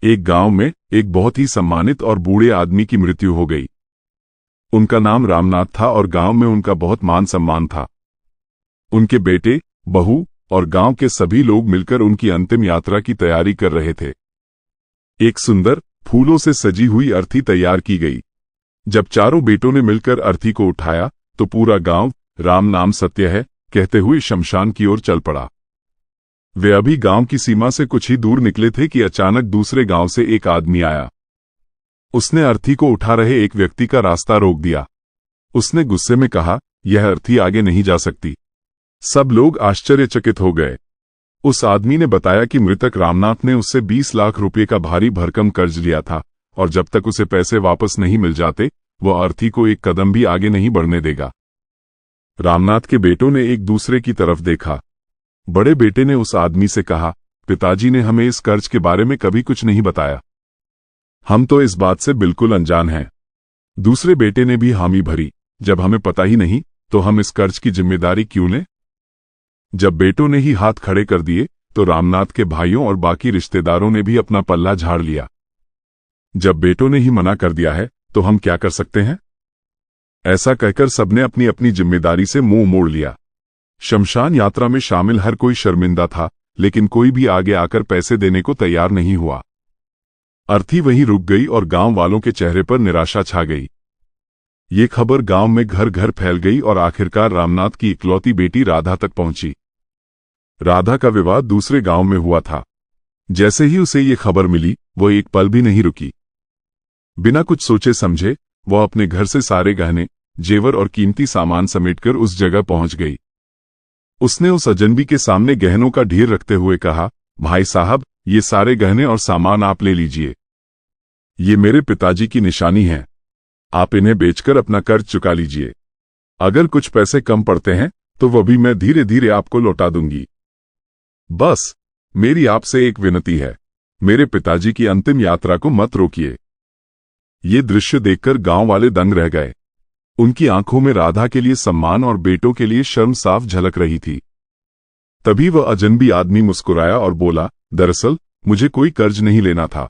एक गांव में एक बहुत ही सम्मानित और बूढ़े आदमी की मृत्यु हो गई। उनका नाम रामनाथ था और गांव में उनका बहुत मान सम्मान था। उनके बेटे, बहू और गांव के सभी लोग मिलकर उनकी अंतिम यात्रा की तैयारी कर रहे थे। एक सुंदर फूलों से सजी हुई अर्थी तैयार की गई। जब चारों बेटों ने मिलकर अर्थी को उठाया तो पूरा गांव राम नाम सत्य है कहते हुए शमशान की ओर चल पड़ा। वे अभी गांव की सीमा से कुछ ही दूर निकले थे कि अचानक दूसरे गांव से एक आदमी आया। उसने अर्थी को उठा रहे एक व्यक्ति का रास्ता रोक दिया। उसने गुस्से में कहा, यह अर्थी आगे नहीं जा सकती। सब लोग आश्चर्यचकित हो गए। उस आदमी ने बताया कि मृतक रामनाथ ने उससे 20 लाख रुपए का भारी भरकम कर्ज लिया था और जब तक उसे पैसे वापस नहीं मिल जाते वह अर्थी को एक कदम भी आगे नहीं बढ़ने देगा। रामनाथ के बेटों ने एक दूसरे की तरफ देखा। बड़े बेटे ने उस आदमी से कहा, पिताजी ने हमें इस कर्ज के बारे में कभी कुछ नहीं बताया। हम तो इस बात से बिल्कुल अनजान हैं। दूसरे बेटे ने भी हामी भरी, जब हमें पता ही नहीं तो हम इस कर्ज की जिम्मेदारी क्यों लें? जब बेटों ने ही हाथ खड़े कर दिए तो रामनाथ के भाइयों और बाकी रिश्तेदारों ने भी अपना पल्ला झाड़ लिया। जब बेटों ने ही मना कर दिया है तो हम क्या कर सकते हैं? ऐसा कहकर सबने अपनी अपनी जिम्मेदारी से मुंह मोड़ लिया। शमशान यात्रा में शामिल हर कोई शर्मिंदा था, लेकिन कोई भी आगे आकर पैसे देने को तैयार नहीं हुआ। अर्थी वहीं रुक गई और गांव वालों के चेहरे पर निराशा छा गई। ये खबर गांव में घर घर फैल गई और आखिरकार रामनाथ की इकलौती बेटी राधा तक पहुंची। राधा का विवाह दूसरे गांव में हुआ था। जैसे ही उसे ये खबर मिली वो एक पल भी नहीं रुकी। बिना कुछ सोचे समझे वह अपने घर से सारे गहने, जेवर और कीमती सामान समेटकर उस जगह पहुंच गई। उसने उस अजनबी के सामने गहनों का ढेर रखते हुए कहा, भाई साहब, ये सारे गहने और सामान आप ले लीजिए। ये मेरे पिताजी की निशानी है। आप इन्हें बेचकर अपना कर्ज चुका लीजिए। अगर कुछ पैसे कम पड़ते हैं तो वह भी मैं धीरे धीरे आपको लौटा दूंगी। बस मेरी आपसे एक विनती है, मेरे पिताजी की अंतिम यात्रा को मत रोकिए। ये दृश्य देखकर गांव वाले दंग रह गए। उनकी आंखों में राधा के लिए सम्मान और बेटों के लिए शर्म साफ झलक रही थी। तभी वह अजनबी आदमी मुस्कुराया और बोला, दरअसल मुझे कोई कर्ज नहीं लेना था।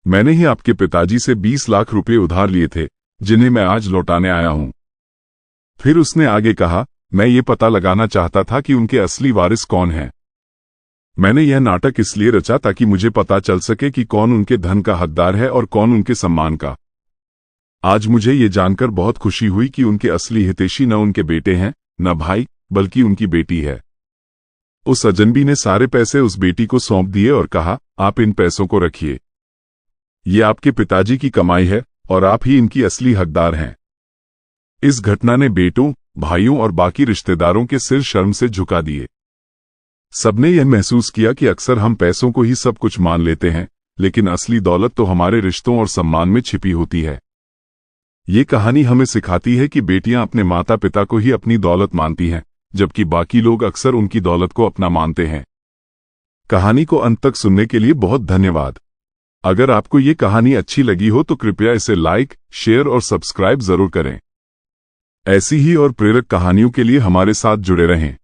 मैंने ही आपके पिताजी से 20 लाख रुपए उधार लिए थे, जिन्हें मैं आज लौटाने आया हूं। फिर उसने आगे कहा, मैं ये पता लगाना चाहता था कि उनके असली वारिस कौन हैं। मैंने यह नाटक इसलिए रचा ताकि मुझे पता चल सके कि कौन उनके धन का हकदार है और कौन उनके सम्मान का। आज मुझे ये जानकर बहुत खुशी हुई कि उनके असली हितैषी न उनके बेटे हैं, न भाई, बल्कि उनकी बेटी है। उस अजनबी ने सारे पैसे उस बेटी को सौंप दिए और कहा, आप इन पैसों को रखिए। ये आपके पिताजी की कमाई है और आप ही इनकी असली हकदार हैं। इस घटना ने बेटों, भाइयों और बाकी रिश्तेदारों के सिर शर्म से झुका दिए। सबने यह महसूस किया कि अक्सर हम पैसों को ही सब कुछ मान लेते हैं, लेकिन असली दौलत तो हमारे रिश्तों और सम्मान में छिपी होती है। ये कहानी हमें सिखाती है कि बेटियां अपने माता पिता को ही अपनी दौलत मानती हैं, जबकि बाकी लोग अक्सर उनकी दौलत को अपना मानते हैं। कहानी को अंत तक सुनने के लिए बहुत धन्यवाद। अगर आपको ये कहानी अच्छी लगी हो तो कृपया इसे लाइक, शेयर और सब्सक्राइब जरूर करें। ऐसी ही और प्रेरक कहानियों के लिए हमारे साथ जुड़े रहें।